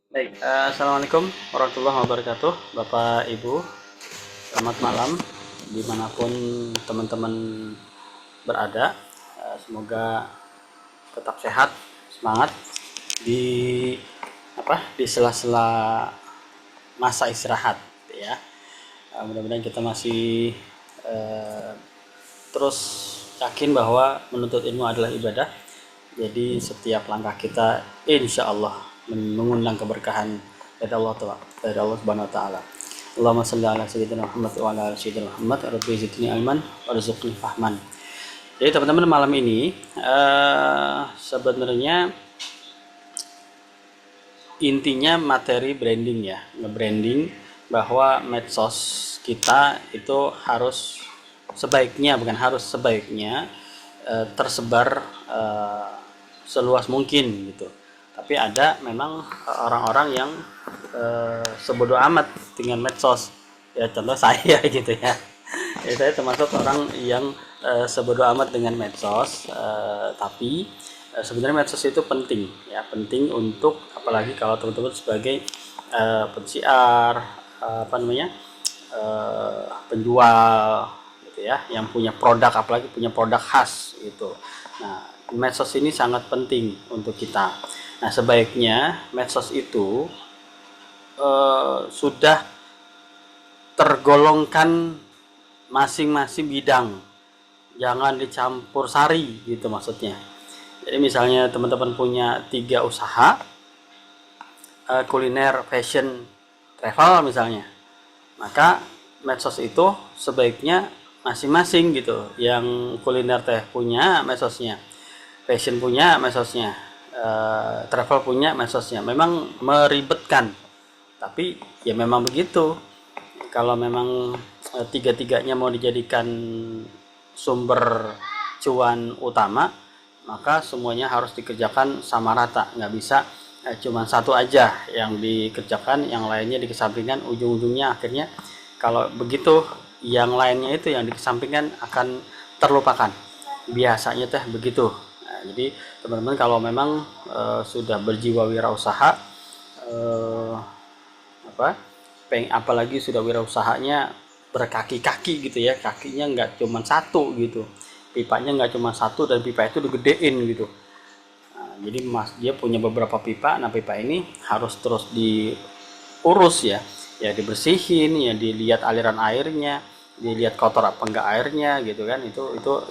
Baik, assalamualaikum warahmatullahi wabarakatuh, Bapak Ibu. Selamat malam, dimanapun teman-teman berada. Semoga tetap sehat, semangat di di sela-sela masa istirahat, ya. Mudah-mudahan kita masih uh, terus yakin bahwa menuntut ilmu adalah ibadah. Jadi setiap langkah kita insya Allah mengundang keberkahan dari Allah Subhanahu Wa Taala. Allahumma salli ala sayyidina Muhammad wa ala ali sayyidina Muhammad rabbi zidni ilman warzuqni fahman. Jadi teman-teman, malam ini sebenarnya intinya materi branding, ya, nge-branding bahwa medsos kita itu harus sebaiknya tersebar seluas mungkin gitu. Tapi ada memang orang-orang yang sebodoh amat dengan medsos. Ya contoh saya gitu ya. Ya saya termasuk orang yang sebodoh amat dengan medsos, tapi sebenarnya medsos itu penting, ya, penting untuk apalagi kalau teman-teman sebagai pensiar, penjual gitu ya, yang punya produk, apalagi punya produk khas gitu. Nah, medsos ini sangat penting untuk kita. Nah, sebaiknya medsos itu sudah tergolongkan masing-masing bidang, jangan dicampur sari gitu maksudnya. Jadi misalnya teman-teman punya 3 usaha, kuliner, fashion, travel misalnya, maka medsos itu sebaiknya masing-masing gitu. Yang kuliner teh punya medsosnya, fashion punya medsosnya, travel punya medsosnya. Memang meribetkan, tapi ya memang begitu. Kalau memang tiga-tiganya mau dijadikan sumber cuan utama, maka semuanya harus dikerjakan sama rata. Nggak bisa cuma satu aja yang dikerjakan, yang lainnya dikesampingkan. Ujung-ujungnya akhirnya kalau begitu, yang lainnya itu yang dikesampingkan akan terlupakan. Biasanya teh begitu. Nah, jadi teman-teman kalau memang sudah berjiwa wirausaha, eh, apalagi sudah wirausahanya berkaki-kaki gitu ya, kakinya nggak cuma satu gitu, pipanya nggak cuma satu, dan pipa itu digedein gitu. Nah, jadi dia punya beberapa pipa. Nah, pipa ini harus terus diurus, ya, ya dibersihin, ya dilihat aliran airnya, dilihat kotor apa enggak airnya gitu kan.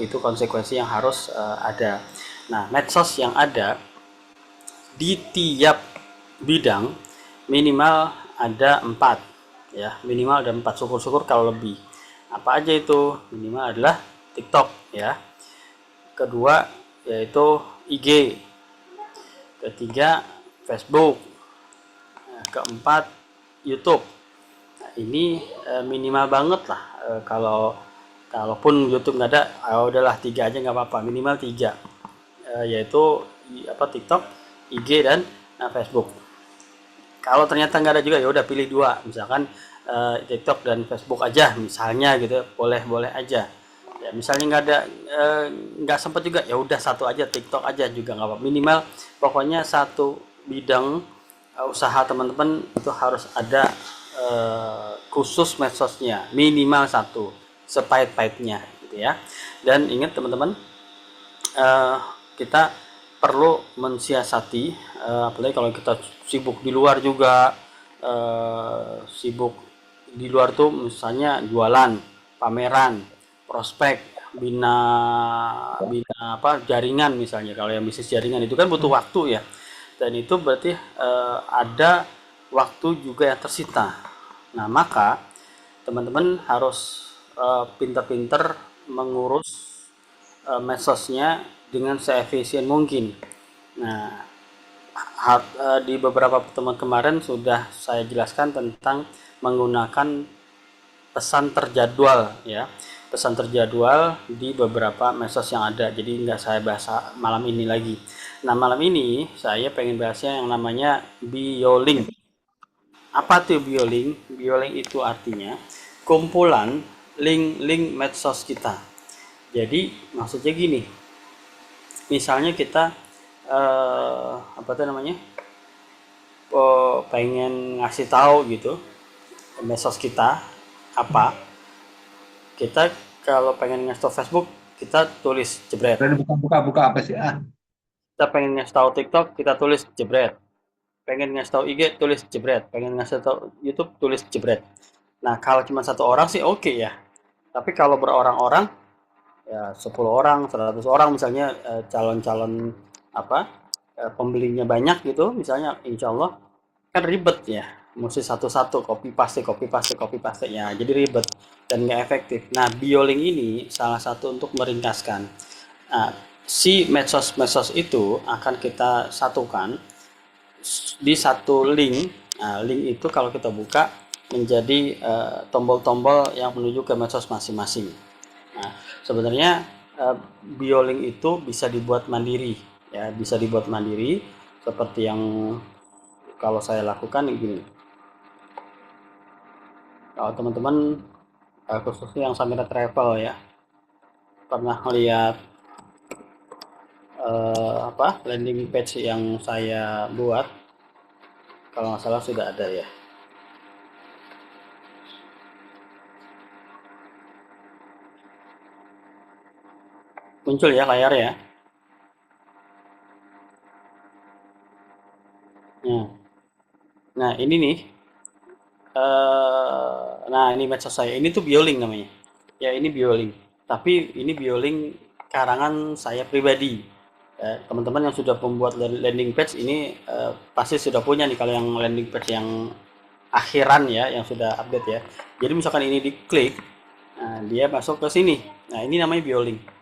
Itu konsekuensi yang harus ada. Nah, medsos yang ada di tiap bidang minimal ada 4, ya, minimal ada 4, syukur-syukur kalau lebih. Apa aja itu? Minimal adalah TikTok, ya, kedua yaitu IG, ketiga Facebook, nah, keempat YouTube. Nah, ini minimal banget lah. Kalaupun YouTube nggak ada, udahlah 3 aja nggak apa-apa, minimal 3, yaitu TikTok, IG, dan Facebook. Kalau ternyata nggak ada juga, ya udah pilih 2, misalkan TikTok dan Facebook aja misalnya gitu, boleh aja. Ya misalnya nggak sempat juga, ya udah satu aja, TikTok aja juga nggak apa-apa. Minimal pokoknya satu bidang usaha teman-teman itu harus ada khusus medsosnya, minimal satu, sepahit-pahitnya gitu ya. Dan ingat teman-teman, uh, kita perlu mensiasati, apalagi kalau kita sibuk di luar juga, sibuk di luar tuh misalnya jualan, pameran, prospek, bina bina jaringan misalnya. Kalau yang bisnis jaringan itu kan butuh waktu, ya, dan itu berarti ada waktu juga yang tersita. Nah, maka teman-teman harus pintar-pintar mengurus medsosnya dengan seefisien mungkin. Nah, di beberapa pertemuan kemarin sudah saya jelaskan tentang menggunakan pesan terjadwal, ya, pesan terjadwal di beberapa medsos yang ada. Jadi nggak saya bahas malam ini lagi. Nah, malam ini saya pengen bahasnya yang namanya biolink. Apa tuh biolink? Biolink itu artinya kumpulan link-link medsos kita. Jadi maksudnya gini, misalnya kita apa tuh namanya, pengen ngasih tahu gitu medsos kita apa, kita kalau pengen ngasih tahu Facebook kita tulis jebret. Udah buka apa sih? Kita pengen ngasih tahu TikTok kita tulis jebret. Pengen ngasih tahu IG tulis jebret. Pengen ngasih tahu YouTube tulis jebret. Nah kalau cuma satu orang sih oke ya. Tapi kalau berorang-orang ya 10 orang, 100 orang misalnya calon-calon apa pembelinya banyak gitu misalnya, insya Allah kan ribet ya, mesti satu-satu copy paste copy paste ya, jadi ribet dan nggak efektif. Nah Biolink ini salah satu untuk meringkaskan. Nah, si medsos-medsos itu akan kita satukan di satu link. Nah, link itu kalau kita buka menjadi tombol-tombol yang menuju ke medsos masing-masing. Nah, sebenarnya Biolink itu bisa dibuat mandiri, ya, bisa dibuat mandiri seperti yang kalau saya lakukan gini. Kalau teman-teman khususnya yang Samira Travel ya, pernah lihat apa landing page yang saya buat, kalau nggak salah sudah ada ya. Muncul ya layar ya. Nah, nah ini nih, nah ini medsos saya. Ini tuh Biolink namanya. Ya ini Biolink. Tapi ini Biolink karangan saya pribadi. Teman-teman yang sudah membuat landing page ini pasti sudah punya nih kalau yang landing page yang akhiran ya, yang sudah update ya. Jadi misalkan ini diklik, nah, dia masuk ke sini. Nah ini namanya Biolink.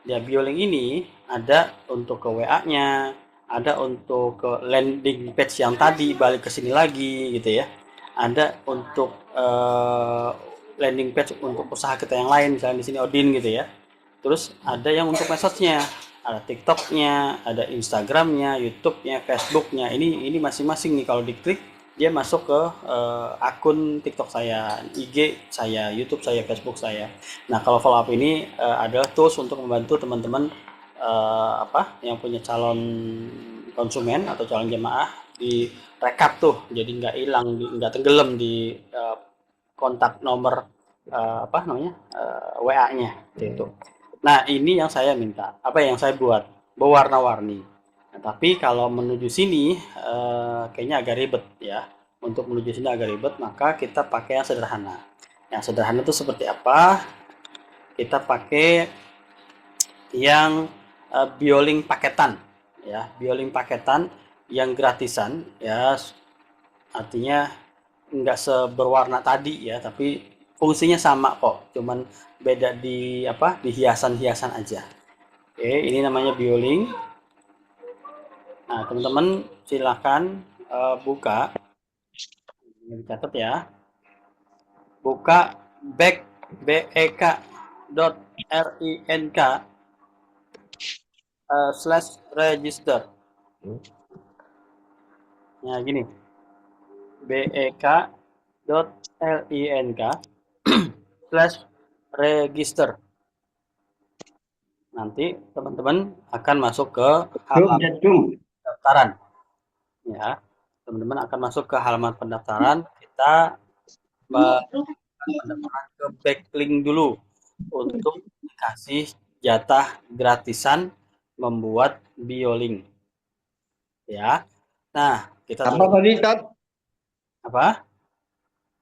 Ya Biolink ini ada untuk ke WA-nya, ada untuk ke landing page yang tadi balik ke sini lagi gitu ya. Ada untuk landing page untuk usaha kita yang lain, misalnya di sini Odin gitu ya. Terus ada yang untuk medsosnya, ada TikToknya, ada Instagramnya, YouTube-nya, Facebooknya. Ini masing-masing nih kalau diklik dia masuk ke akun TikTok saya, IG saya, YouTube saya, Facebook saya. Nah kalau follow up ini adalah tools untuk membantu teman-teman apa yang punya calon konsumen atau calon jemaah di rekap tuh, jadi nggak hilang, nggak tenggelam di kontak nomor apa namanya WA-nya gitu. Nah ini yang saya minta, apa yang saya buat berwarna-warni. Nah, tapi kalau menuju sini kayaknya agak ribet ya. Untuk menuju sini agak ribet, maka kita pakai yang sederhana. Yang sederhana itu seperti apa? Kita pakai yang Biolink paketan ya, Biolink paketan yang gratisan ya, artinya nggak seberwarna tadi ya, tapi fungsinya sama kok, cuman beda di apa, di hiasan-hiasan aja. Oke, ini namanya Biolink. Nah teman-teman silakan buka, ini dicatat ya, buka bek.rink slash register. Nah gini, bek.link slash register. Nanti teman-teman akan masuk ke halaman pendaftaran. Ya, teman-teman akan masuk ke halaman pendaftaran. Kita pendaftaran ke backlink dulu untuk dikasih jatah gratisan membuat Biolink. Ya, nah kita Apa tulis tadi, Tat? apa?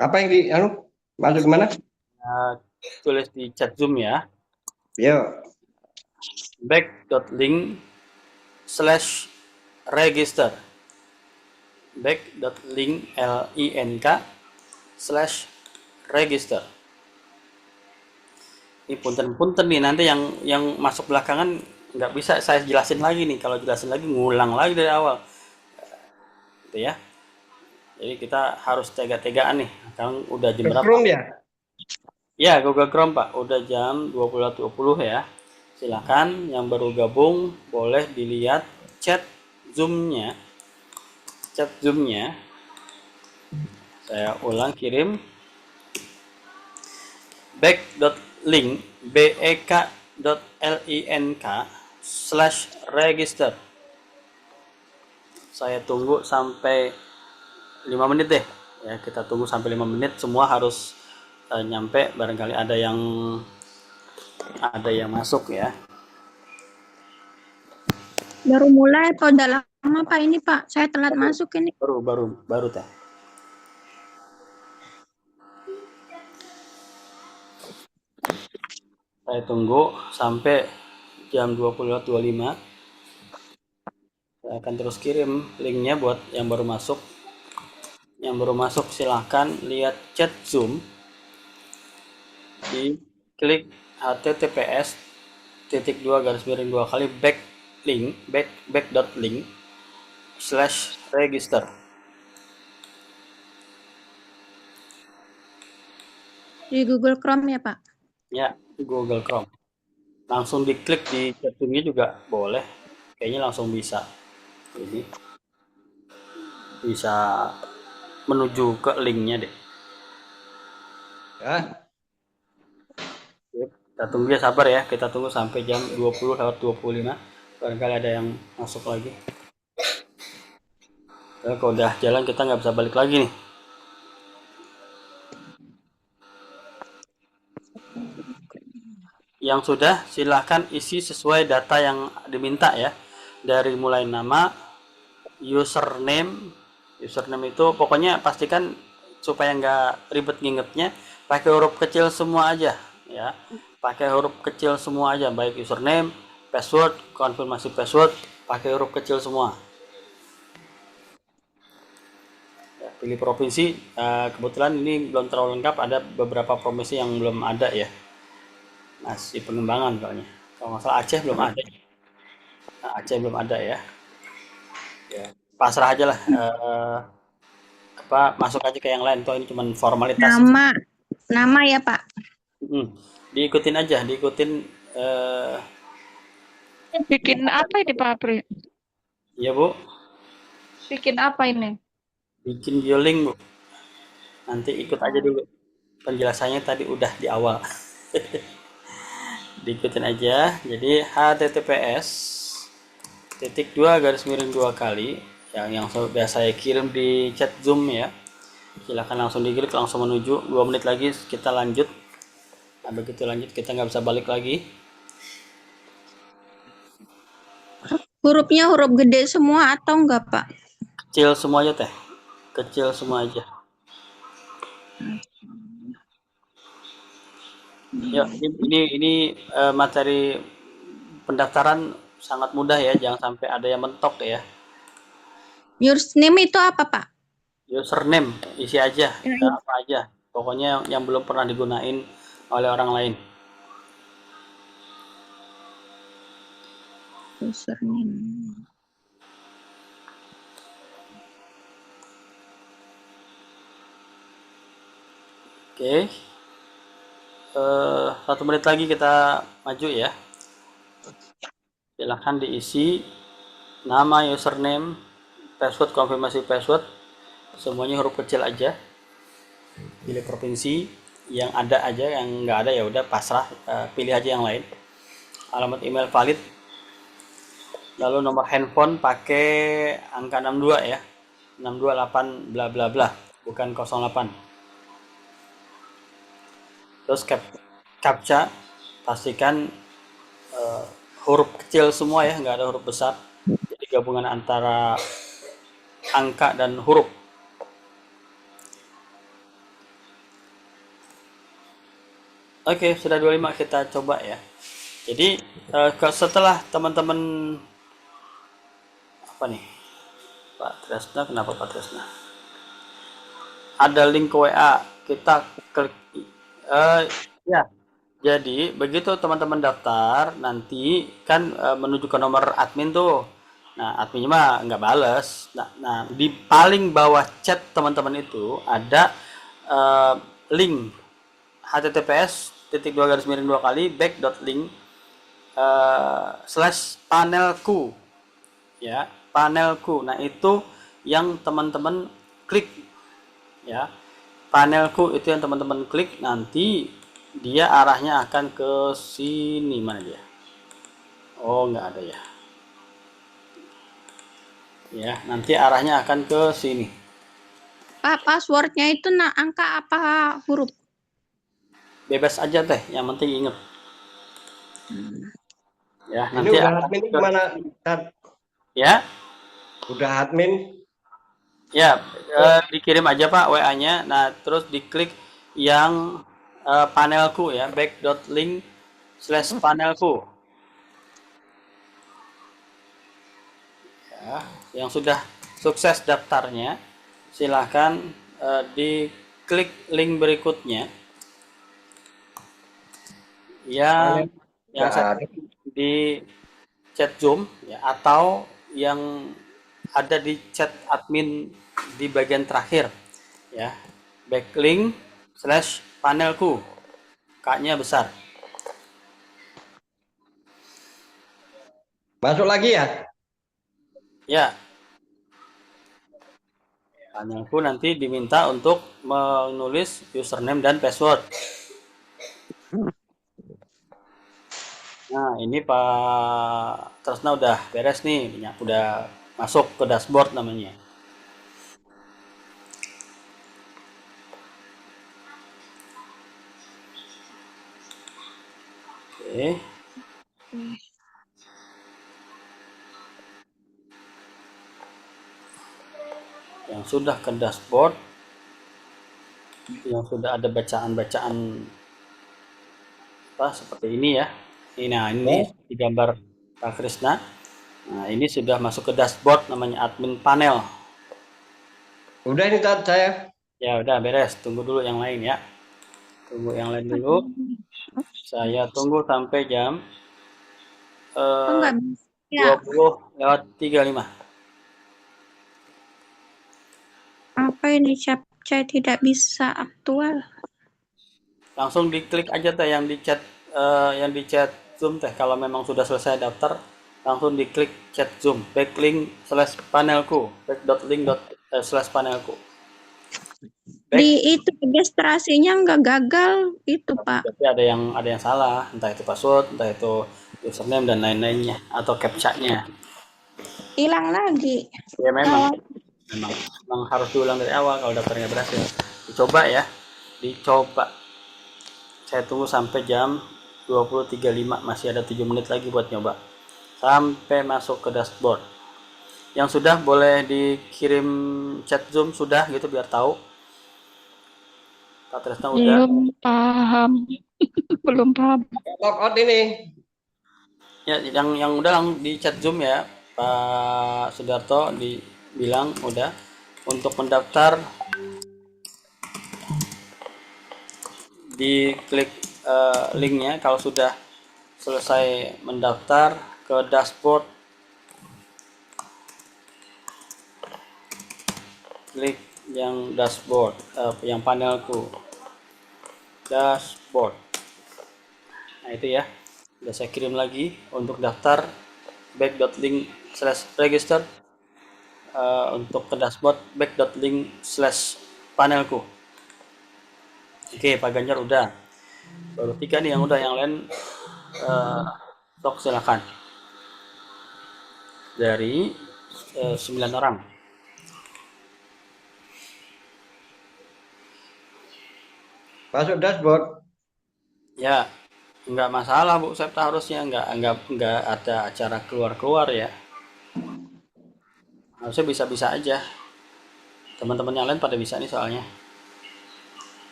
Apa yang masuk kemana? Tulis di chat Zoom ya. Ya. Back.link slash register. Back.link link slash register. Ini punten-punten nih, nanti yang masuk belakangan nggak bisa saya jelasin lagi nih. Kalau jelasin lagi ngulang lagi dari awal, gitu ya. Jadi kita harus tega-tegaan nih. Sekarang udah jam berapa? Chrome ya? Ya, Google Chrome Pak. Udah jam 20.20 ya. Silakan yang baru gabung boleh dilihat chat Zoom-nya. Chat Zoom-nya. Saya ulang, kirim back.link bek.link slash register. Saya tunggu sampai 5 menit deh ya, kita tunggu sampai 5 menit semua harus nyampe, barangkali ada yang masuk ya. Baru mulai atau udah lama Pak ini Pak? Saya telat masuk ini. Baru teh. Saya tunggu sampai jam 20.25. Saya akan terus kirim linknya buat yang baru masuk. Yang baru masuk silahkan lihat chat Zoom, di klik https titik dua garis miring 2 kali back.link/register. Di Google Chrome ya Pak? Ya, Google Chrome. Langsung diklik di chat Zoom-nya juga boleh. Kayaknya langsung bisa. Jadi bisa menuju ke linknya deh. Ya, Kita tunggu ya, sabar ya. Kita tunggu sampai jam 20.25. Barangkali ada yang masuk lagi. Kalau udah jalan kita nggak bisa balik lagi nih. Yang sudah silahkan isi sesuai data yang diminta ya. Dari mulai nama, username itu pokoknya pastikan supaya nggak ribet ngingetnya, pakai huruf kecil semua aja ya. Pakai huruf kecil semua aja, baik username, password, konfirmasi password, pakai huruf kecil semua. Ya, pilih provinsi, kebetulan ini belum terlalu lengkap, ada beberapa provinsi yang belum ada ya, masih pengembangan soalnya. Kalau nggak salah Aceh belum ada. Nah, Aceh belum ada ya. Ya, pasrah aja lah. Masuk aja ke yang lain, toh ini cuma formalitas. Nama ya Pak? Diikutin aja, eh, Bikin apa ini Pak Apri? ya Bu, Bikin apa ini? bikin bioling Bu, nanti ikut aja dulu, penjelasannya tadi udah di awal. Diikutin aja. Jadi https titik dua garis miring 2 kali yang sudah saya kirim di chat Zoom ya. Silahkan langsung diklik, langsung menuju. 2 menit lagi kita lanjut. Nah, begitu lanjut kita nggak bisa balik lagi. Hurufnya huruf gede semua atau enggak Pak? Kecil semua aja teh, kecil semua aja. Ya, ini materi pendaftaran sangat mudah ya, jangan sampai ada yang mentok ya. Username itu apa Pak? Username isi aja, apa aja, pokoknya yang belum pernah digunain oleh orang lain. Username. Oke, 1 menit lagi kita maju ya. Silahkan diisi nama, username, password, konfirmasi password, semuanya huruf kecil aja. Pilih provinsi, yang ada aja, yang nggak ada ya udah pasrah, pilih aja yang lain. Alamat email valid, lalu nomor handphone pakai angka 62 ya, 628 bla bla bla, bukan 08. Terus captcha, pastikan huruf kecil semua ya, nggak ada huruf besar, jadi gabungan antara angka dan huruf. Oke, sudah 25, kita coba ya. Jadi setelah teman-teman apa nih, Pak Tresna, kenapa Pak Tresna? Ada link ke WA, kita klik ya. Jadi begitu teman-teman daftar, nanti kan menuju ke nomor admin tuh. Nah, adminnya mah nggak bales. Nah, di paling bawah chat teman-teman itu ada link https titik dua garis miring 2 kali back.link slash panelku ya, panelku. Nah, itu yang teman-teman klik ya, panelku itu yang teman-teman klik, nanti dia arahnya akan ke sini. Mana dia? Oh, nggak ada ya. Ya, nanti arahnya akan ke sini. Pak, passwordnya itu angka apa huruf? Bebas aja teh, yang penting inget ya. Ini Nanti udah akan admin gimana? Tat? ya, Udah admin? ya dikirim aja Pak WA-nya. Nah, terus diklik yang panelku ya, back.link/panelku. Ya, yang sudah sukses daftarnya, silahkan diklik link berikutnya yang Nggak saya ada. di chat Zoom ya, atau yang ada di chat admin di bagian terakhir ya, backlink/panelku, K-nya besar. Masuk lagi ya? Ya, panelku nanti diminta untuk menulis username dan password. Nah, ini Pak Tresna udah beres nih, udah masuk ke dashboard namanya. Oke. Yang sudah ke dashboard, yang sudah ada bacaan-bacaan apa seperti ini ya. Nah, ini di gambar Pak Krisna. Nah, ini sudah masuk ke dashboard namanya admin panel. Udah ini Tat saya. Ya udah beres, tunggu dulu yang lain ya. Tunggu yang lain dulu. Saya tunggu sampai jam Oh, eh, nggak bisa. Ya, 20:35. apa ini captcha tidak bisa aktual? Langsung diklik aja teh yang di chat Zoom teh, kalau memang sudah selesai daftar langsung diklik chat Zoom backlink/panelku back.link/panelku back. Di itu registrasinya nggak gagal itu, Pak. Tapi ada yang salah, entah itu password, entah itu username dan lain-lainnya atau captcha-nya. Hilang lagi. Ya memang Kalau memang harus diulang dari awal kalau daftarnya berhasil. Dicoba ya, dicoba. Saya tunggu sampai jam 20:35, masih ada 7 menit lagi buat nyoba. Sampai masuk ke dashboard. Yang sudah boleh dikirim chat Zoom sudah gitu biar tahu. Pak Tresna udah. Belum paham. Belum paham. Logout ini. Ya, yang udah di chat Zoom ya, Pak Sudarto dibilang udah untuk mendaftar, diklik linknya kalau sudah selesai mendaftar ke dashboard, klik yang dashboard, yang panelku dashboard. Nah itu ya, udah saya kirim lagi untuk daftar back.link/register untuk ke dashboard back.link/panelku. Oke, Pak Ganjar udah. Baru 3 nih yang udah, yang lain sok silakan. Dari 9 orang. Masuk dashboard. Ya, nggak masalah Bu Septa, harusnya nggak ada acara keluar-keluar ya. Harusnya bisa-bisa aja. Teman-teman yang lain pada bisa nih soalnya.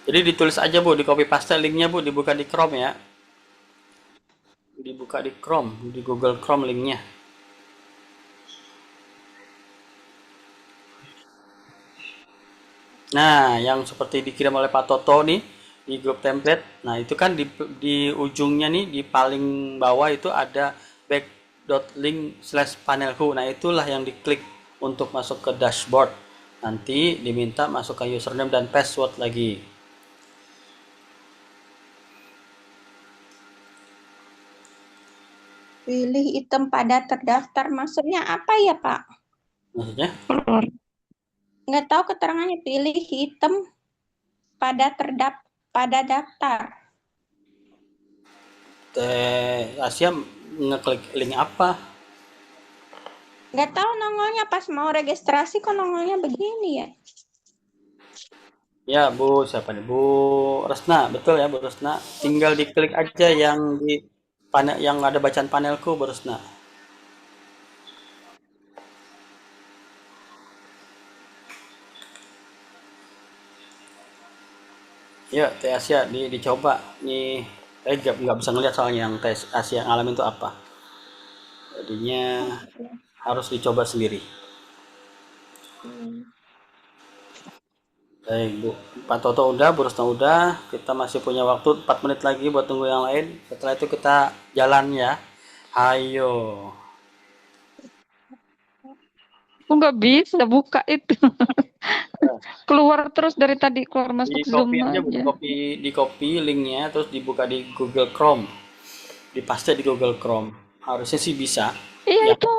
Jadi ditulis aja Bu, di copy paste linknya Bu, dibuka di Chrome ya. Dibuka di Chrome, di Google Chrome linknya. Nah, yang seperti dikirim oleh Pak Toto nih di grup template. Nah, itu kan di ujungnya nih, di paling bawah itu ada back.link/panelku. Nah, itulah yang diklik untuk masuk ke dashboard. Nanti diminta masukkan username dan password lagi. pilih item pada terdaftar, maksudnya apa ya, Pak? Maksudnya? Keluar. Nggak tahu keterangannya, pilih item pada daftar. Teh Asia ngeklik link apa? Nggak tahu nongolnya pas mau registrasi kok nongolnya begini ya. Ya, Bu, siapa nih? Bu Resna, betul ya, Bu Resna. Tinggal diklik aja yang di panel yang ada bacaan panelku, Bu Resna. Ya, Teh Asia dicoba nih. Saya nggak bisa ngeliat soalnya yang Teh Asia ngalamin itu apa. Jadinya harus dicoba sendiri. Hmm. Baik, Bu. Pak Toto udah, Bu Resna udah. Kita masih punya waktu 4 menit lagi buat tunggu yang lain. Setelah itu kita jalan ya. Ayo. Aku nggak bisa buka itu. Keluar terus dari tadi, keluar Di masuk Zoom copy aja, Bu. aja. Di copy linknya, terus dibuka di Google Chrome. Dipaste di Google Chrome. Harusnya sih bisa. Iya Ya. itu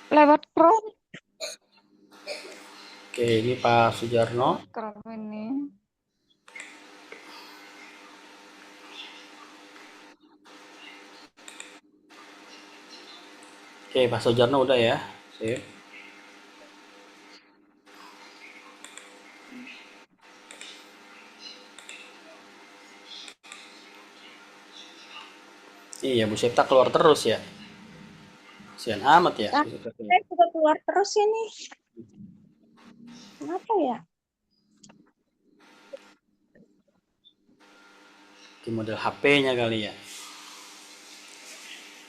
lewat Chrome. Oke, ini Pak Sujarno. Chrome ini. Oke, Pak Sujarno udah ya. Sip. Iya, Bu Septa keluar terus ya. Kasihan amat ya. Nah, Bu Septa keluar. saya juga keluar terus ini. Kenapa ya? Di model HP-nya kali ya.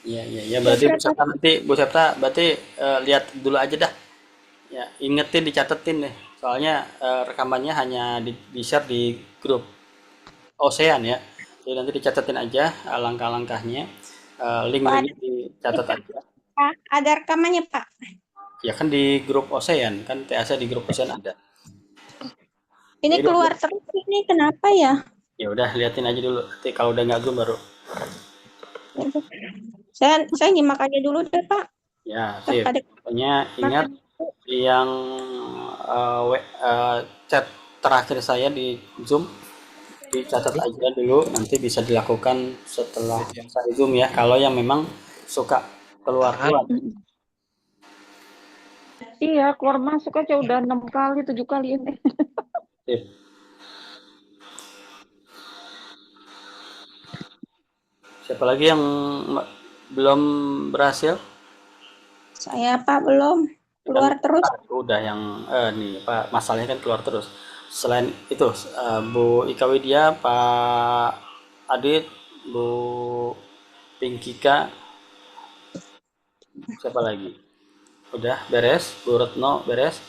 Iya, iya, iya. Berarti Bu Septa nanti, Bu Septa berarti lihat dulu aja dah. Ya, ingetin, dicatetin deh. Soalnya rekamannya hanya di-share di grup Ocean ya. Jadi nanti dicatetin aja langkah-langkahnya. Link-linknya dicatat aja. Ada rekamannya, Pak. Ya kan di grup Ocean, kan TAC di grup Ocean ada. Ini Jadi keluar terus ini kenapa ya? ya udah liatin aja dulu. Nanti kalau udah nggak zoom baru. Saya nyimak aja dulu deh, Pak. Ya, sip. Ada Pokoknya ingat yang chat terakhir saya di Zoom dicatat aja dulu, nanti bisa dilakukan setelah selesai Zoom ya. Kalau yang memang suka keluar-keluar. Iya, keluar masuk aja udah 6 kali, 7 kali ini. Sip. Siapa lagi yang belum berhasil? saya, Pak, belum keluar Kan terus. udah yang nih Pak, masalahnya kan keluar terus. Selain itu Bu Ika Widya, Pak Adit, Bu Pinky,K, siapa lagi? Udah beres, Bu Retno beres.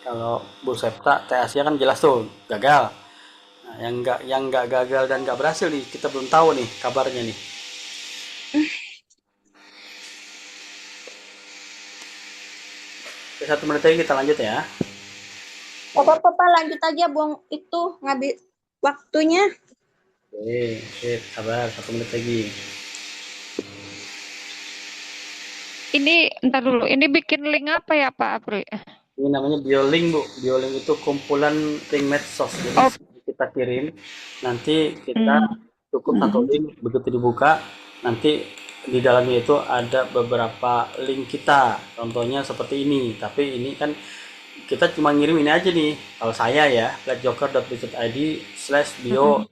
Kalau Bu Septa, Teh Asia kan jelas tuh gagal. Nah, yang nggak gagal dan nggak berhasil nih, kita belum tahu nih kabarnya nih. Oke, 1 menit lagi kita lanjut ya. Papa lanjut aja buang itu ngambil waktunya. Oke, sip, sabar 1 menit lagi. Ini ntar dulu, ini bikin link apa ya Pak Apri? Ini namanya BioLink, Bu. BioLink itu kumpulan link medsos. Jadi kita kirim, nanti kita cukup satu link, begitu dibuka, nanti di dalamnya itu ada beberapa link kita. Contohnya seperti ini, tapi ini kan kita cuma ngirim ini aja nih. Kalau saya ya, letjoker.bizid.id/bio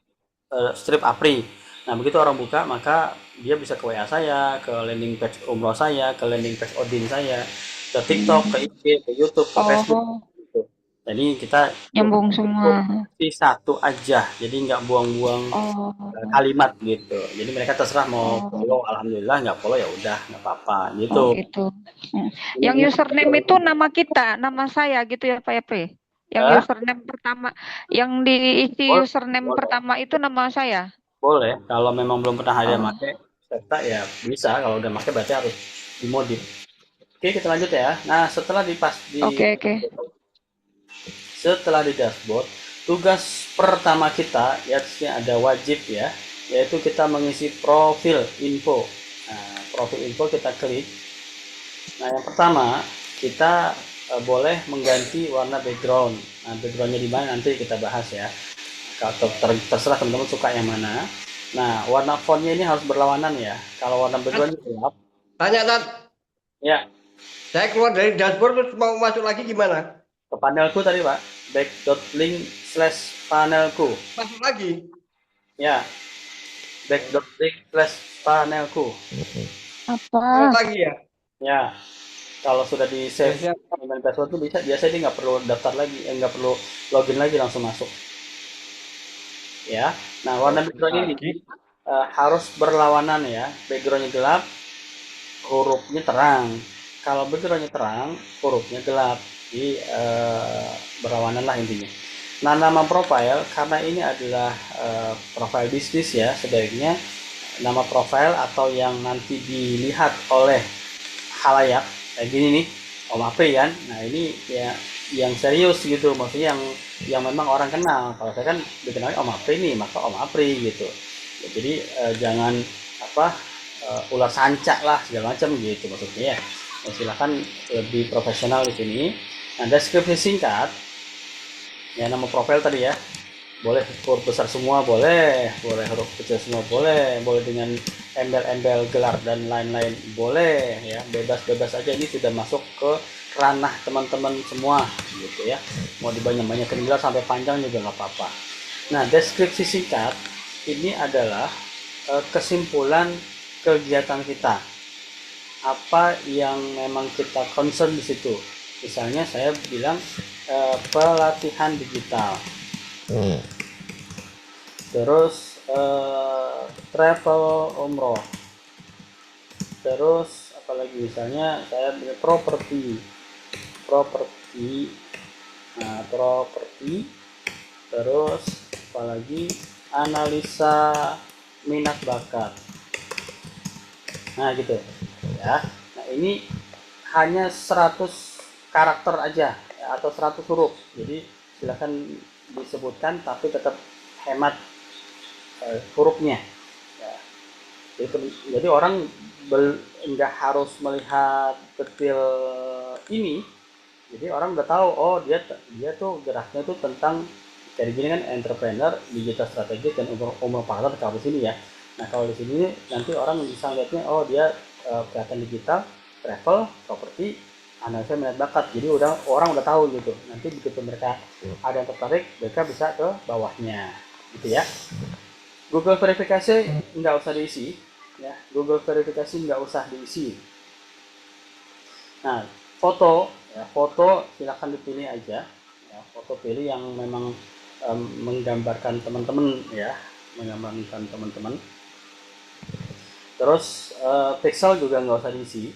strip Apri. Nah, begitu orang buka, maka dia bisa ke WA saya, ke landing page umroh saya, ke landing page Odin saya, ke TikTok, ke IG, ke YouTube, ke Facebook. Gitu. Jadi kita Nyambung semua. di satu aja, jadi nggak buang-buang kalimat gitu. Jadi mereka terserah mau follow, alhamdulillah, nggak follow ya udah, nggak apa-apa gitu. Oh, gitu. Yang username itu nama kita, nama saya gitu ya Pak Apri. Yang username pertama, yang diisi username pertama itu nama saya. Boleh, kalau memang belum pernah ada pakai serta ya bisa, kalau udah pakai berarti harus dimodif. Oke, kita lanjut ya. Nah, setelah setelah di dashboard, tugas pertama kita ya ada wajib ya, yaitu kita mengisi profil info. Nah, profil info kita klik. Nah, yang pertama kita boleh mengganti warna background. Nah, backgroundnya di mana nanti kita bahas ya. Kalau terserah teman-teman suka yang mana. Nah, warna fontnya ini harus berlawanan ya. Kalau warna background gelap, Tanya Tat, ya saya keluar dari dashboard terus mau masuk lagi gimana? ke panelku tadi Pak, back.link/panelku. Masuk lagi. Ya, back.link/panelku. Apa? Masuk lagi ya. Ya, kalau sudah di save Ya, siap. email password tuh bisa biasanya dia nggak perlu daftar lagi, nggak perlu login lagi langsung masuk. Ya, nah warna background ini Lagi. harus berlawanan ya. Backgroundnya gelap, hurufnya terang. Kalau backgroundnya terang, hurufnya gelap. Jadi berlawanan lah intinya. Nah, nama profile karena ini adalah profile bisnis ya, sebaiknya nama profile atau yang nanti dilihat oleh halayak kayak gini nih, Om Apri kan. Nah, ini ya yang serius gitu, maksudnya yang memang orang kenal. Kalau saya kan dikenal Om Apri nih, maka Om Apri gitu. Ya, jadi jangan apa ular sanca lah segala macam gitu maksudnya ya. Nah, silakan lebih profesional di sini. Nah, deskripsi singkat ya, nama profil tadi ya, boleh huruf besar semua, boleh huruf kecil semua, boleh dengan embel-embel gelar dan lain-lain, boleh ya, bebas-bebas aja. Ini sudah masuk ke ranah teman-teman semua gitu ya, mau dibanyak-banyakin gelar sampai panjang juga nggak apa-apa. Nah, deskripsi singkat ini adalah kesimpulan kegiatan kita, apa yang memang kita concern di situ. Misalnya saya bilang pelatihan digital, terus travel umroh, terus apalagi misalnya saya punya properti, nah properti, terus apalagi analisa minat bakat. Nah gitu ya. Nah ini hanya 100 karakter aja ya, atau 100 huruf. Jadi silahkan disebutkan tapi tetap hemat hurufnya ya. Jadi orang nggak harus melihat detail ini. Jadi orang udah tahu, oh dia tuh geraknya tuh tentang kayak gini kan, entrepreneur, digital strategis, dan umur partner kalau di sini ya. Nah kalau di sini nanti orang bisa lihatnya, oh dia kelihatan digital, travel, properti, analisa minat bakat. Jadi orang udah tahu gitu. Nanti begitu mereka ada yang tertarik, mereka bisa ke bawahnya gitu ya. Google verifikasi nggak usah diisi ya. Google verifikasi nggak usah diisi. Nah, foto ya, foto silakan dipilih aja ya. Foto pilih yang memang menggambarkan teman-teman ya, menggambarkan teman-teman. Terus pixel juga nggak usah diisi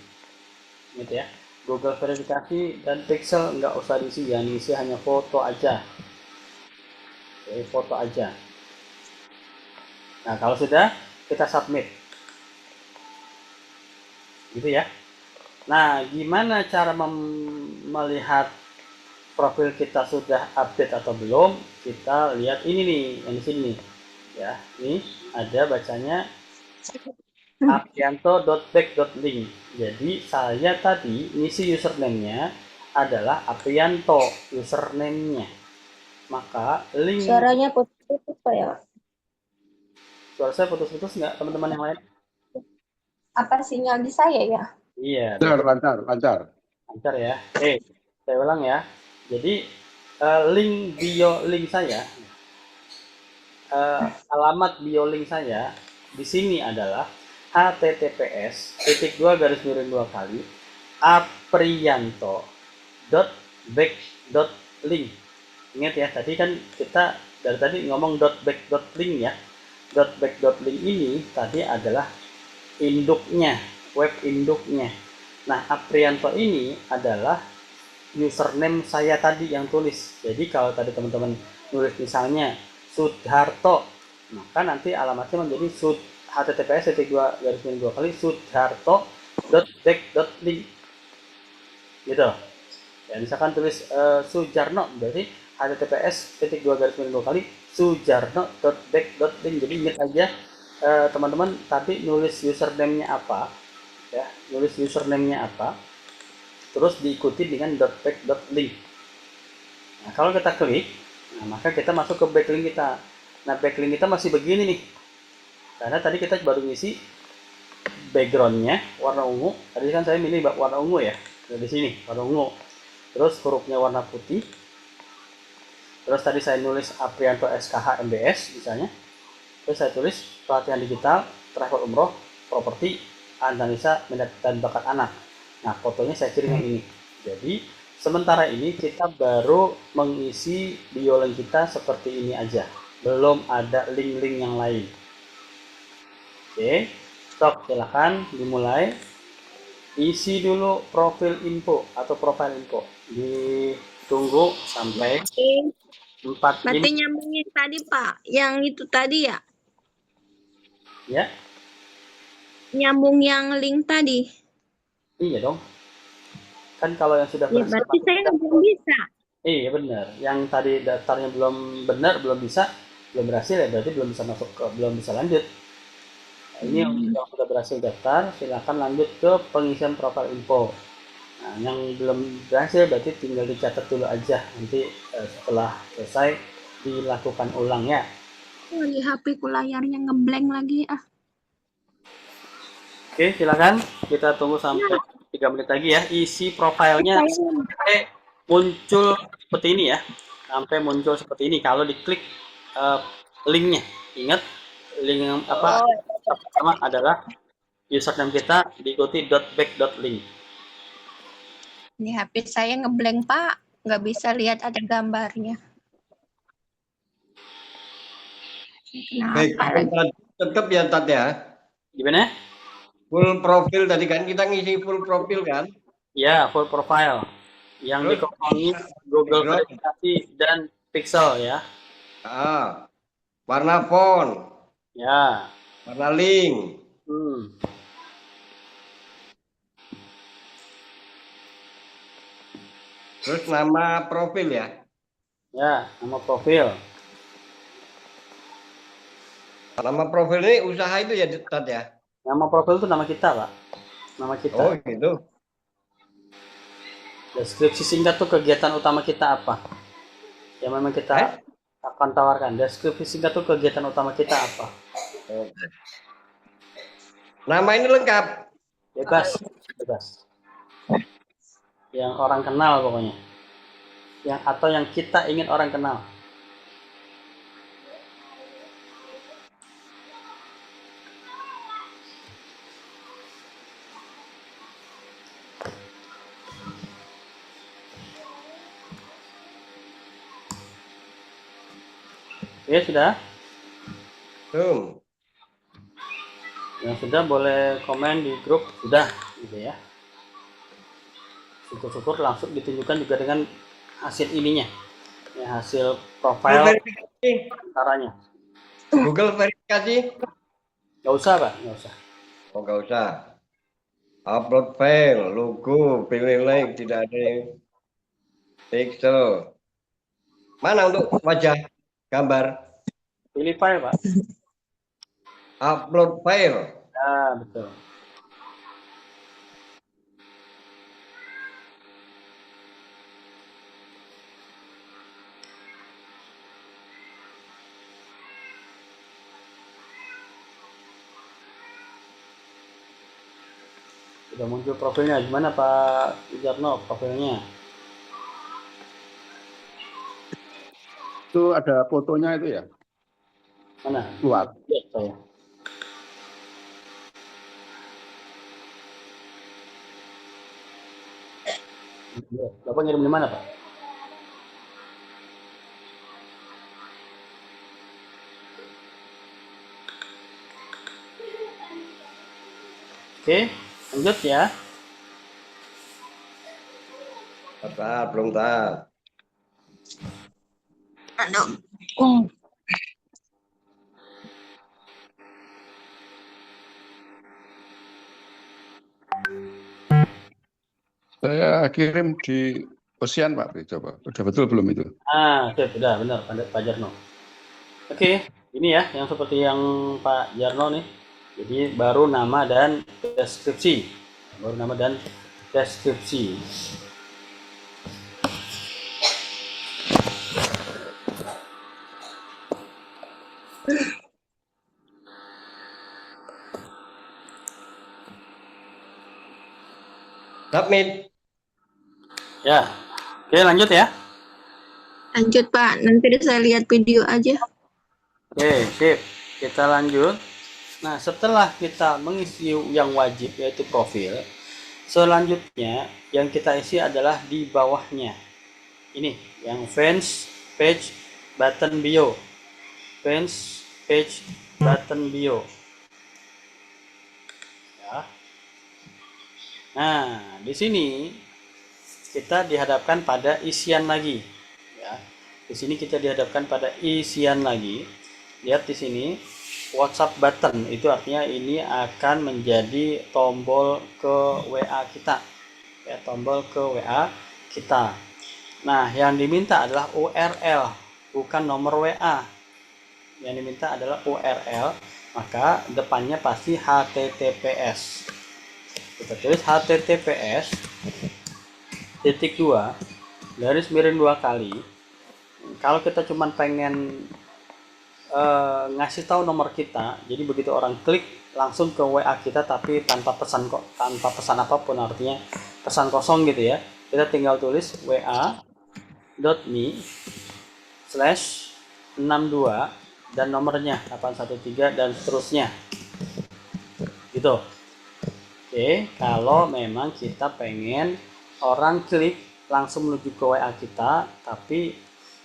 gitu ya. Google verifikasi dan pixel nggak usah diisi, yang diisi hanya foto aja. Oke, foto aja. Nah, kalau sudah, kita submit. Gitu ya. Nah, gimana cara melihat profil kita sudah update atau belum? Kita lihat ini nih, yang di sini. Ya, ini ada bacanya aprianto.back.link. Jadi saya tadi ngisi username-nya adalah Aprianto, username-nya. Maka link Suaranya putus-putus Pak ya. suara saya putus-putus nggak teman-teman yang lain? Apa sinyal di saya ya? Iya, Lancar. lancar ya. Saya ulang ya. Jadi link bio link saya, alamat bio link saya di sini adalah https://2 aprianto.back.link. Ingat ya, tadi kan kita dari tadi ngomong .back.link ya. .back.link ini tadi adalah induknya, web induknya. Nah, Aprianto ini adalah username saya tadi yang tulis. Jadi kalau tadi teman-teman nulis misalnya Sudharto, maka nanti alamatnya menjadi https://2 sudharto.back.link gitu ya. Misalkan tulis Sujarno, berarti https://2 sujarno.back.link. Jadi ingat aja teman-teman tadi nulis username-nya apa ya, terus diikuti dengan .back.link. Nah, kalau kita klik, nah maka kita masuk ke backlink kita. Nah, backlink kita masih begini nih. Karena tadi kita baru ngisi backgroundnya warna ungu. Tadi kan saya milih warna ungu ya. Nah, di sini warna ungu. Terus hurufnya warna putih. Terus tadi saya nulis Aprianto SKH MBS misalnya. Terus saya tulis pelatihan digital, travel umroh, properti, analisa minat dan bakat anak. Nah, fotonya saya kirim yang ini. Jadi, sementara ini kita baru mengisi bioling kita seperti ini aja. Belum ada link-link yang lain. Oke, stop, silakan dimulai. Isi dulu profil info atau profile info. Ditunggu sampai 4 Berarti ini nyambungin tadi Pak, yang itu tadi ya, ya. nyambung yang link tadi. Iya dong. Kan kalau yang sudah Ya berhasil berarti masuk saya kita, belum bisa. iya benar. Yang tadi daftarnya belum benar, belum bisa, belum berhasil ya berarti belum bisa masuk ke, belum bisa lanjut. Nah, ini yang sudah berhasil daftar, silakan lanjut ke pengisian profil info. Nah, yang belum berhasil berarti tinggal dicatat dulu aja. Nanti setelah selesai dilakukan ulang ya. Oh, di HP ku layarnya ngeblank lagi ah. Oke, silakan. Kita tunggu sampai 3 menit lagi ya. Isi profilnya Saya sampai muncul seperti ini ya. Sampai muncul seperti ini. Kalau diklik linknya, ingat link yang apa? Pertama adalah username kita diikuti .back.link. di HP saya ngeblank Pak, nggak bisa lihat ada gambarnya. Baik, Kenapa lagi? tetap ya Tat ya. Gimana? Full profil tadi kan kita ngisi full profil kan. Ya, full profile. Yang Terus dikomponi Google background, verifikasi dan pixel ya. warna font, Ya. warna link, Hmm. terus nama profil ya. Ya, nama profil. Nama profil ini usaha itu ya Tat ya. Nama profil itu nama kita, Pak. Nama kita. Oh gitu. Deskripsi singkat tuh kegiatan utama kita apa? Yang memang kita akan tawarkan. Deskripsi singkat tuh kegiatan utama kita apa? Oke. Nama ini lengkap. Bebas, bebas. Yang orang kenal pokoknya. Yang atau yang kita ingin orang kenal. Oke, sudah? Yang sudah boleh komen di grup sudah gitu ya. Syukur-syukur langsung ditunjukkan juga dengan hasil ininya. Ya, hasil profile Verifikasi. antaranya. Google verifikasi. Nggak usah, Pak, nggak usah. Oh nggak usah. Upload file, logo, pilih link, tidak ada pixel. Mana untuk wajah gambar? Pilih file, Pak. Upload file. Ya, betul. Sudah muncul profilnya. Gimana Pak Jarno profilnya? Itu ada fotonya itu ya, Mana? keluar. Ya, saya. Bapak ngirim di mana, Pak? Oke, lanjut ya. Belum tahu. Saya kirim di Ocean Pak, coba. Udah betul belum itu? Sudah benar Pak Jarno. Oke, ini ya yang seperti yang Pak Jarno nih. Jadi baru nama dan deskripsi. Baru nama dan deskripsi. Submit. Ya. Oke, lanjut ya. Lanjut Pak, nanti saya lihat video aja. Oke, sip. Kita lanjut. Nah, setelah kita mengisi yang wajib yaitu profil, selanjutnya yang kita isi adalah di bawahnya. Ini yang fans page button bio. Fans page button bio. Ya. Nah, di sini kita dihadapkan pada isian lagi. Ya. Di sini kita dihadapkan pada isian lagi. Lihat di sini WhatsApp button, itu artinya ini akan menjadi tombol ke WA kita. Ya, tombol ke WA kita. Nah, yang diminta adalah URL, bukan nomor WA. Yang diminta adalah URL, maka depannya pasti HTTPS. Kita tulis HTTPS titik 2 garis miring 2 kali. Kalau kita cuma pengen ngasih tahu nomor kita, jadi begitu orang klik langsung ke WA kita tapi tanpa pesan apapun, artinya pesan kosong gitu ya, kita tinggal tulis wa.me/62 dan nomornya 813 dan seterusnya gitu. Oke, kalau memang kita pengen orang klik langsung menuju ke WA kita tapi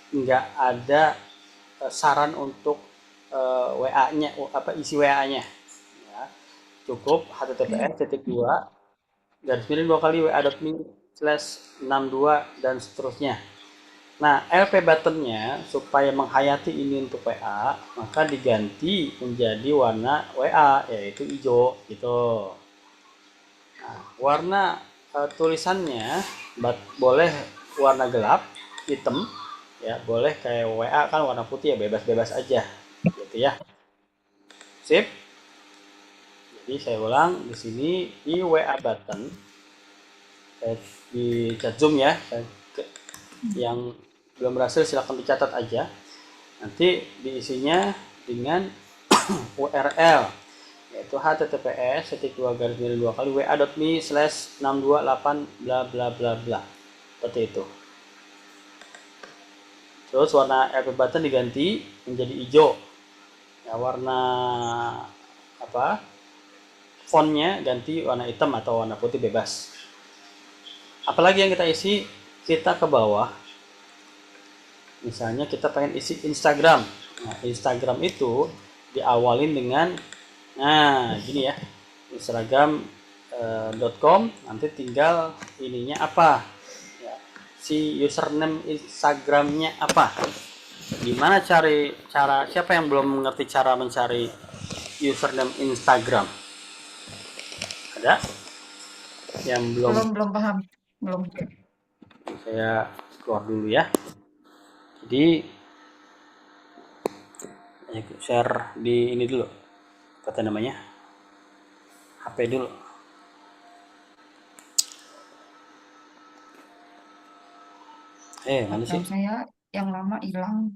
nggak ada saran untuk WA-nya, isi WA-nya, ya, cukup https://2 garis miring 2 kali wa.me/62 dan seterusnya. Nah, LP buttonnya supaya menghayati ini untuk WA, maka diganti menjadi warna WA, yaitu hijau gitu. Nah, warna tulisannya boleh warna gelap, hitam, ya boleh kayak WA kan warna putih ya, bebas-bebas aja gitu ya. Sip. Jadi saya ulang di sini di WA button, di chat Zoom ya, yang belum berhasil silahkan dicatat aja. Nanti diisinya dengan URL yaitu https://2 kali wa.me/628 bla bla bla bla, seperti itu. Terus warna LP button diganti menjadi hijau. Ya, warna fontnya ganti warna hitam atau warna putih bebas. Apalagi yang kita isi, kita ke bawah. Misalnya kita pengen isi Instagram. Nah, Instagram itu diawalin dengan gini ya. Instagram.com, nanti tinggal ininya apa? Si username Instagramnya apa? Gimana siapa yang belum mengerti cara mencari username Instagram? Ada yang belum paham, belum. Saya keluar dulu ya. Jadi share di ini dulu, apa namanya, HP dulu. Mana sih? Saya yang lama hilang.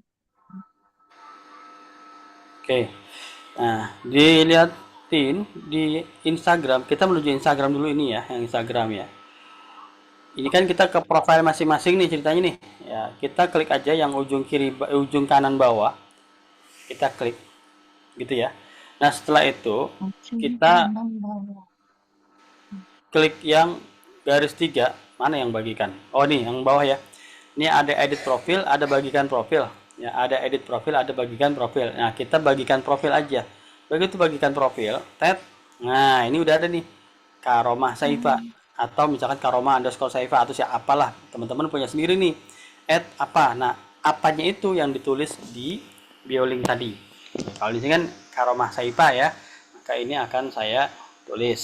Oke. Nah, dilihatin di Instagram, kita menuju Instagram dulu ini ya, yang Instagram ya. Ini kan kita ke profil masing-masing nih ceritanya nih. Ya, kita klik aja yang ujung kanan bawah. Kita klik gitu ya. Nah, setelah itu kita klik yang garis 3, mana yang bagikan? Oh, nih yang bawah ya. Ini ada edit profil, ada bagikan profil. Ya, ada edit profil, ada bagikan profil. Nah, kita bagikan profil aja. Begitu bagikan profil, tab. Nah, ini udah ada nih. Karomah Saifa atau misalkan Karomah_Saifa atau apalah, teman-teman punya sendiri nih. Add apa? Nah, apanya itu yang ditulis di bio link tadi. Kalau di sini kan Karomah Saifa ya. Maka ini akan saya tulis.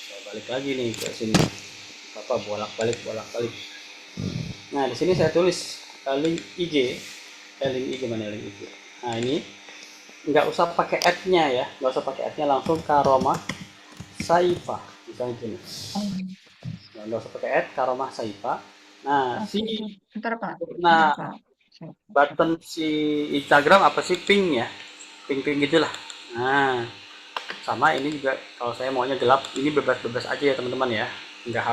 Saya balik lagi nih ke sini. Bolak-balik. Nah, di sini saya tulis link IG. Link IG mana link IG? Nah, ini nggak usah pakai add-nya ya, nggak usah pakai add-nya, langsung Karomah Saifa misalnya gini. Nggak usah pakai add, Karomah Saifa. Nah, button si Instagram apa sih, pink ya, pink gitulah. Nah, Sama ini juga kalau saya maunya gelap, ini bebas-bebas aja ya teman-teman ya, nggak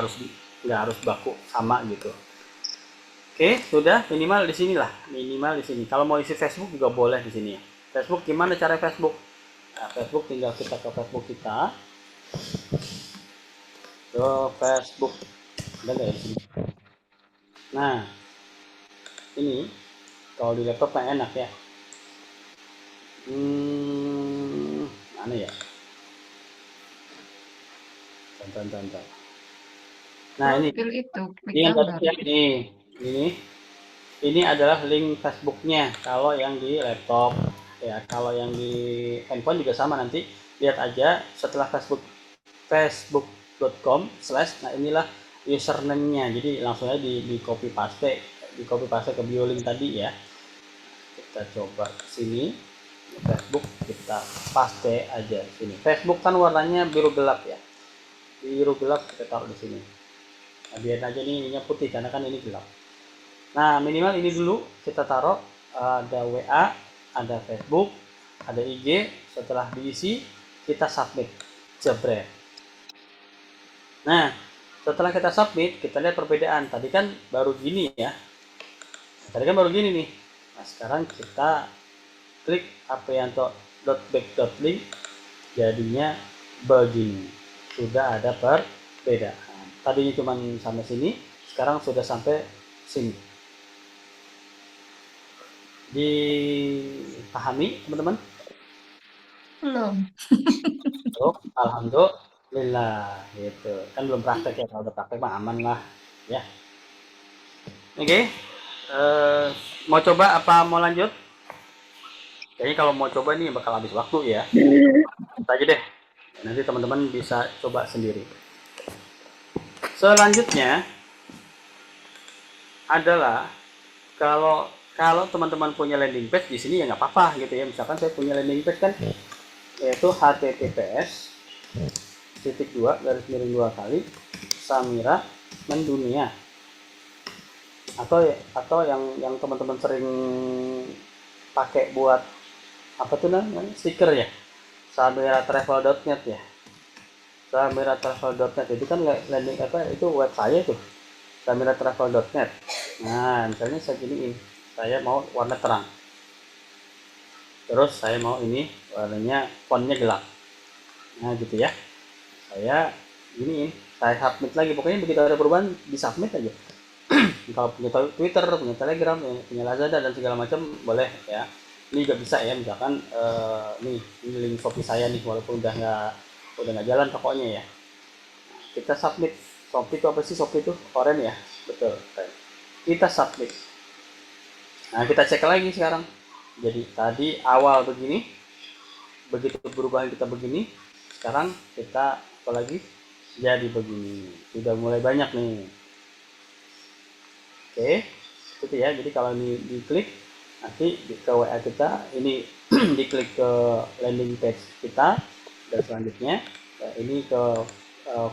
harus baku sama gitu. Oke, sudah minimal di sini lah, minimal di sini. Kalau mau isi Facebook juga boleh di sini. Facebook gimana cara Facebook? Nah, Facebook tinggal kita ke Facebook kita, ke Facebook, ada nggak ya di sini? Nah, ini kalau di laptop kan enak ya. Mana ya? Tonton. Nah ini, Profil itu, klik ini yang gambar. ya, ini adalah link Facebooknya kalau yang di laptop ya. Kalau yang di handphone juga sama, nanti lihat aja setelah facebook.com/, nah inilah username-nya, jadi langsung aja di copy paste ke bio link tadi ya. Kita coba sini Facebook, kita paste aja sini. Facebook kan warnanya biru gelap ya, biru gelap, kita taruh di sini. Nah, biar aja ininya putih karena kan ini gelap. Nah, minimal ini dulu kita taruh, ada WA, ada Facebook, ada IG. Setelah diisi, kita submit, jebret. Nah, setelah kita submit, kita lihat perbedaan. Tadi kan baru gini ya. Tadi kan baru gini nih. Nah, sekarang kita klik aprianto.back.link, jadinya begini. Sudah ada perbedaan. Tadinya cuma sampai sini, sekarang sudah sampai sini. Dipahami teman-teman? Belum. Alhamdulillah gitu. Kan belum praktek ya, kalau udah praktek mah aman lah ya. Oke. Mau coba apa mau lanjut? Kayaknya kalau mau coba ini bakal habis waktu ya. Kita aja deh. Nanti teman-teman bisa coba sendiri. Selanjutnya adalah kalau teman-teman punya landing page di sini ya nggak apa-apa gitu ya. Misalkan saya punya landing page kan, yaitu https://2 kali Samira mendunia, atau yang teman-teman sering pakai buat apa tuh namanya, stiker ya, samiratravel.net ya. Samiratravel.net itu kan landing itu web saya tuh, samiratravel.net. Nah, misalnya saya giniin, saya mau warna terang, terus saya mau ini warnanya fontnya gelap. Nah gitu ya, saya giniin, saya submit lagi. Pokoknya begitu ada perubahan di submit aja. Kalau punya Twitter, punya Telegram, punya Lazada dan segala macam boleh ya. Ini juga bisa ya, misalkan ini link Shopee saya nih, walaupun udah nggak jalan tokonya ya. Kita submit. Shopee itu apa sih? Shopee itu oren ya, betul. Kita submit. Nah kita cek lagi sekarang. Jadi tadi awal begini, begitu berubah kita begini, sekarang kita apa lagi, jadi begini. Sudah mulai banyak nih. Oke, itu ya. Jadi kalau ini diklik, nanti ke WA kita, ini diklik ke landing page kita, dan selanjutnya ini ke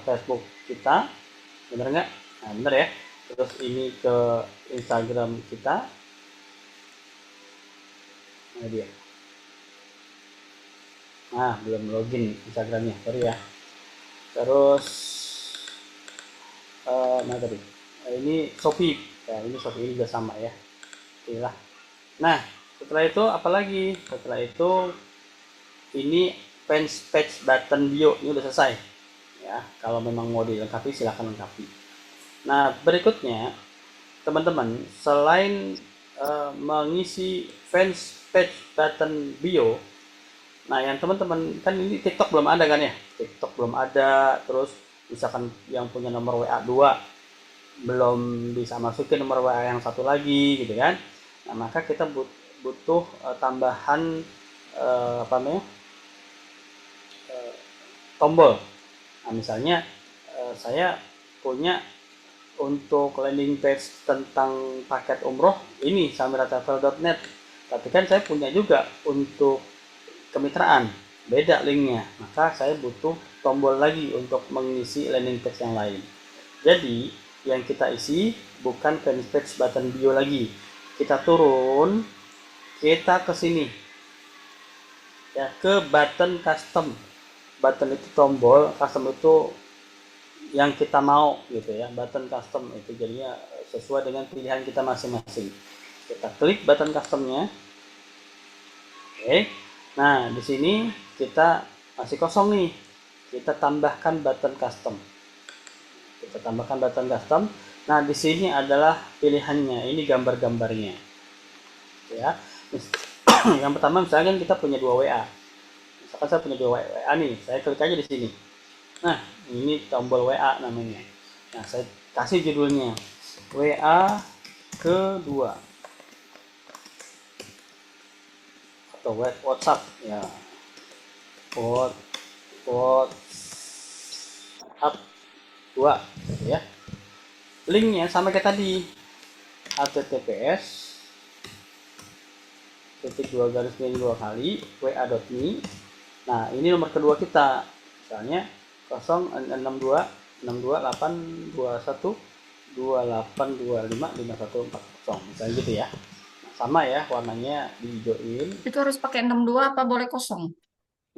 Facebook kita, bener nggak? Nah bener ya. Terus ini ke Instagram kita. Nah dia. Nah belum login Instagramnya, sorry ya. Terus nah tadi ini Shopee. Ya, ini Shopee ini juga sama ya. Inilah. Nah, setelah itu apalagi? Setelah itu ini page button bio ini udah selesai. Ya, kalau memang mau dilengkapi silahkan lengkapi. Nah, berikutnya teman-teman, selain mengisi fans page button bio, nah yang teman-teman kan ini TikTok belum ada kan ya? TikTok belum ada, terus misalkan yang punya nomor WA 2 belum bisa masukin nomor WA yang satu lagi gitu kan. Nah, maka kita butuh tambahan apa namanya? Tombol. Nah, misalnya saya punya untuk landing page tentang paket umroh ini samiratravel.net, tapi kan saya punya juga untuk kemitraan, beda linknya, maka saya butuh tombol lagi untuk mengisi landing page yang lain. Jadi yang kita isi bukan fanpage button bio lagi, kita turun, kita ke sini ya, ke button custom. button itu tombol custom itu yang kita mau gitu ya, button custom itu jadinya sesuai dengan pilihan kita masing-masing. Kita klik button customnya. Oke. Nah, di sini kita masih kosong nih. Kita tambahkan button custom. Kita tambahkan button custom. Nah, di sini adalah pilihannya. Ini gambar-gambarnya. Ya. Yang pertama misalkan kita punya 2 WA. Misalkan saya punya 2 WA nih, saya klik aja di sini. Nah, ini tombol WA namanya. Nah, saya kasih judulnya WA kedua atau WhatsApp ya. WhatsApp 2 gitu ya. Linknya sama kayak tadi, https /2 kali wa.me. Nah, ini nomor kedua kita. Misalnya 062 62821 2825 5140 misalnya gitu ya. Nah, sama ya, warnanya dihijauin. Itu harus pakai 62 apa boleh kosong?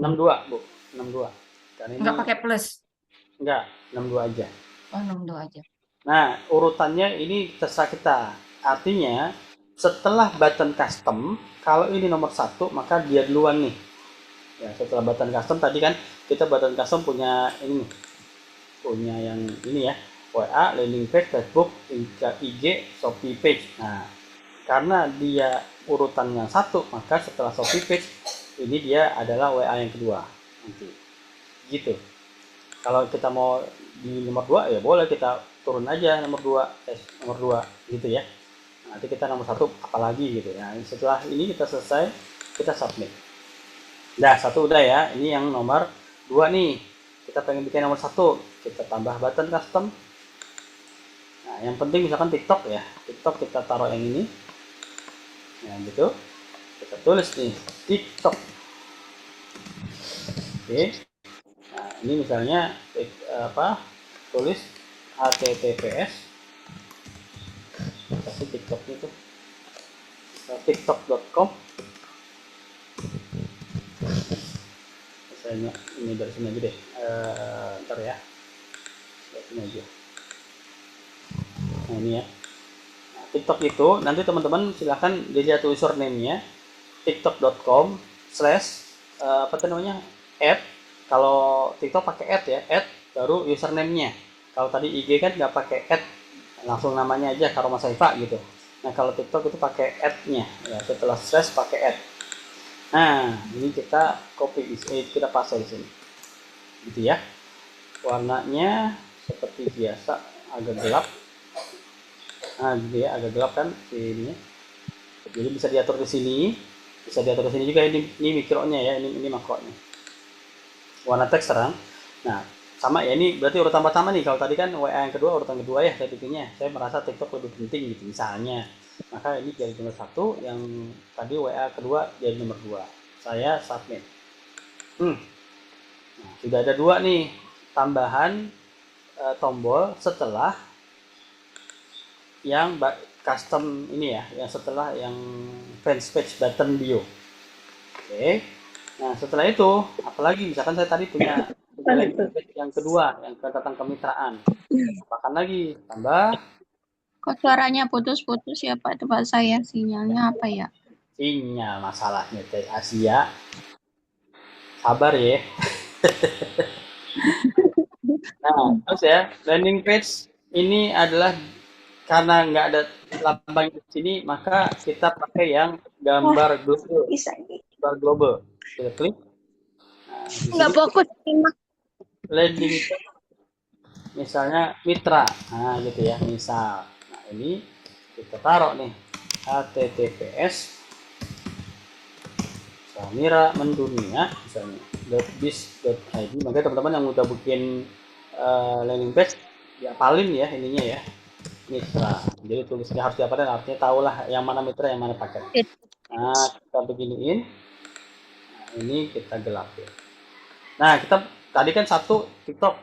62 Bu, 62. Karena ini Nggak pakai plus? enggak, 62 aja. Oh, 62 aja. Nah, urutannya ini terserah kita. Artinya setelah button custom, kalau ini nomor 1 maka dia duluan nih. Ya, setelah button custom tadi kan kita button custom punya ini nih. Punya yang ini ya. WA, landing page, Facebook, IG, Shopee page. Nah, karena dia urutannya 1, maka setelah Shopee page ini dia adalah WA yang kedua. Nanti. Gitu. Kalau kita mau di nomor 2 ya boleh kita turun aja nomor 2 gitu ya. Nanti kita nomor 1 apalagi gitu ya. Setelah ini kita selesai, kita submit. Nah, 1 udah ya. Ini yang nomor 2 nih. Kita pengen bikin nomor 1, kita tambah button custom. Nah, yang penting misalkan TikTok ya. TikTok kita taruh yang ini. Nah, gitu. Kita tulis nih TikTok. Oke. Nah, ini misalnya tulis https kasih TikTok itu tiktok.com. Misalnya ini dari sini aja deh, ntar ya dari sini aja. Nah, ini ya. Nah, TikTok itu nanti teman-teman silahkan dilihat username-nya tiktok.com/ apa tuh namanya add. Kalau TikTok pakai add ya, add baru username-nya. Kalau tadi IG kan nggak pakai add, langsung namanya aja Karoma Saifa gitu. Nah, kalau TikTok itu pakai add-nya ya, setelah / pakai add. Nah, ini kita copy kita paste di sini. Gitu ya. Warnanya seperti biasa agak gelap. Nah, gitu ya, agak gelap kan ini. Jadi bisa diatur di sini, bisa diatur di sini juga. Ini mikronya ya, ini makronya. Warna teks terang. Nah, sama ya, ini berarti urutan pertama nih. Kalau tadi kan WA yang kedua, urutan kedua ya saya bikinnya. Saya merasa TikTok lebih penting gitu misalnya. Maka ini jadi nomor 1, yang tadi WA kedua jadi nomor 2. Saya submit. Nah, sudah ada 2 nih tambahan tombol setelah yang custom ini ya, yang setelah yang fans page button bio. Oke. Nah, setelah itu, apalagi misalkan saya tadi punya yang kedua, yang tentang kemitraan. Tambahkan lagi, tambah Kok suaranya putus-putus ya Pak? Itu Pak saya sinyalnya apa ya? sinyal masalahnya dari Asia. Sabar ya. Nah, terus ya, landing page ini adalah karena nggak ada lambang di sini, maka kita pakai yang gambar global. Bisa. Gambar global. Kita klik. Nah, Nggak fokus. landing page misalnya mitra, nah gitu ya, misal. Nah, ini kita taruh nih https Samira mendunia misalnya .biz.id. Makanya teman-teman yang udah bikin landing page diapalin ya ininya ya, mitra. Jadi tulisnya harus diapalin, artinya tahulah yang mana mitra, yang mana paket. Nah, kita beginiin. Nah, ini kita gelapin. Nah, kita tadi kan 1 TikTok,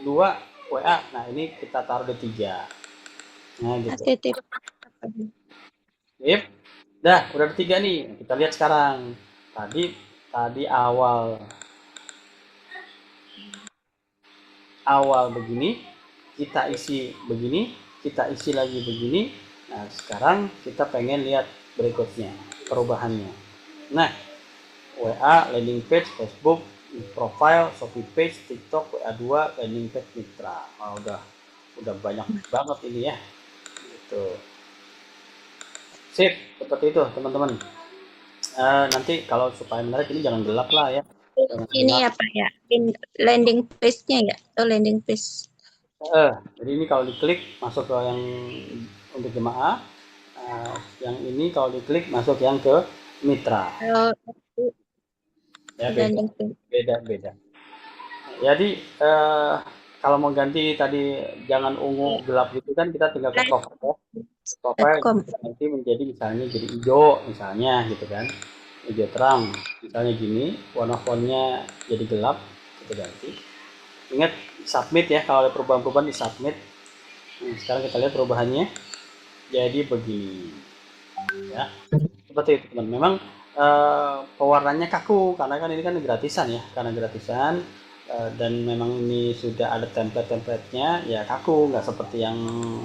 2 WA. Nah, ini kita taruh di 3. Nah, gitu. Sip. Dah, udah ada 3 nih. Kita lihat sekarang. Tadi awal awal begini, kita isi begini, kita isi lagi begini. Nah, sekarang kita pengen lihat berikutnya, perubahannya. Nah, WA, landing page, Facebook, profile, Shopee page, TikTok, WA2, landing page mitra. Oh, udah banyak banget ini ya. Gitu. Sip, seperti itu teman-teman. Nanti kalau supaya menarik ini jangan gelap lah ya. Jangan Ini gelap. apa ya? Landing page-nya ya? Atau landing page. Jadi ini kalau diklik masuk ke yang untuk jemaah. Yang ini kalau diklik masuk yang ke mitra. Kalau Ya landing page. beda. Jadi kalau mau ganti tadi jangan ungu gelap gitu kan kita tinggal ke profile ya. Profile .com. nanti menjadi misalnya jadi hijau misalnya gitu kan. Hijau terang misalnya gini, warna fontnya jadi gelap kita ganti. Ingat submit ya, kalau ada perubahan-perubahan di submit. Nah, sekarang kita lihat perubahannya jadi begini ya, seperti itu teman. Memang pewarnanya kaku karena kan ini kan gratisan ya, karena gratisan dan memang ini sudah ada template-templatenya ya, kaku, nggak seperti yang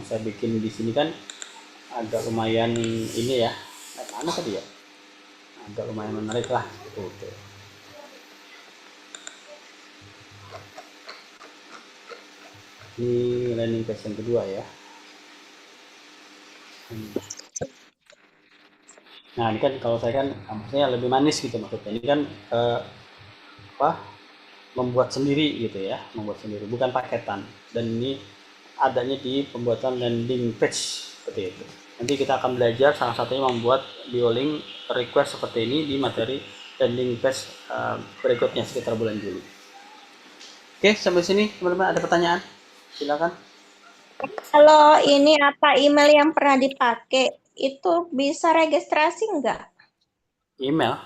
saya bikin di sini kan agak lumayan ini ya, mana tadi ya, agak lumayan menarik lah gitu. Ini landing page yang kedua ya. Nah ini kan kalau saya kan maksudnya lebih manis gitu maksudnya. Ini kan membuat sendiri gitu ya, membuat sendiri bukan paketan. Dan ini adanya di pembuatan landing page seperti itu. Nanti kita akan belajar salah satunya membuat BioLink request seperti ini di materi landing page berikutnya sekitar bulan Juli. Oke, sampai sini teman-teman, ada pertanyaan? Silakan. Kalau ini apa email yang pernah dipakai itu bisa registrasi nggak? Email?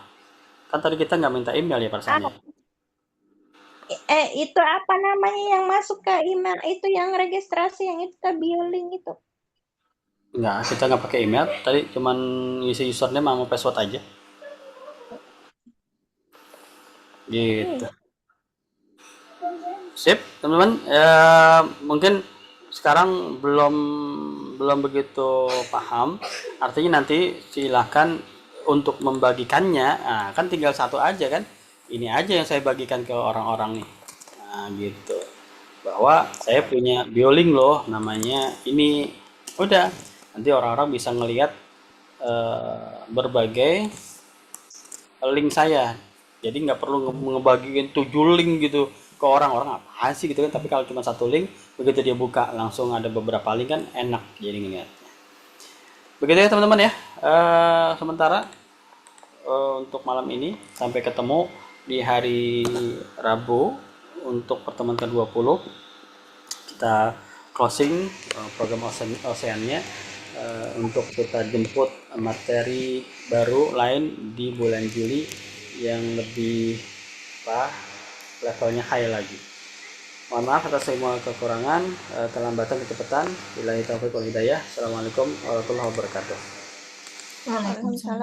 Kan tadi kita nggak minta email ya perasaannya. Itu apa namanya yang masuk ke email itu yang registrasi yang itu ke BioLink itu? Nggak, kita nggak pakai email. Tadi cuman isi username sama password aja. Gitu. Sip, teman-teman. Mungkin sekarang belum begitu paham. Artinya nanti silakan untuk membagikannya. Nah, kan tinggal satu aja kan. Ini aja yang saya bagikan ke orang-orang nih. Nah, gitu. Bahwa saya punya BioLink loh, namanya ini. Udah, nanti orang-orang bisa ngelihat berbagai link saya. Jadi nggak perlu ngebagiin 7 link gitu ke orang-orang, apa sih gitu kan. Tapi kalau cuma satu link, begitu dia buka langsung ada beberapa link kan enak jadi ngeliatnya. Begitu ya teman-teman ya. Sementara untuk malam ini sampai ketemu di hari Rabu untuk pertemuan ke-20. Kita closing program Oceania untuk kita jemput materi baru lain di bulan Juli yang lebih levelnya high lagi. Mohon maaf atas semua kekurangan, kelambatan, kecepatan. Billahi taufiq wal hidayah. Assalamualaikum warahmatullahi wabarakatuh. Waalaikumsalam.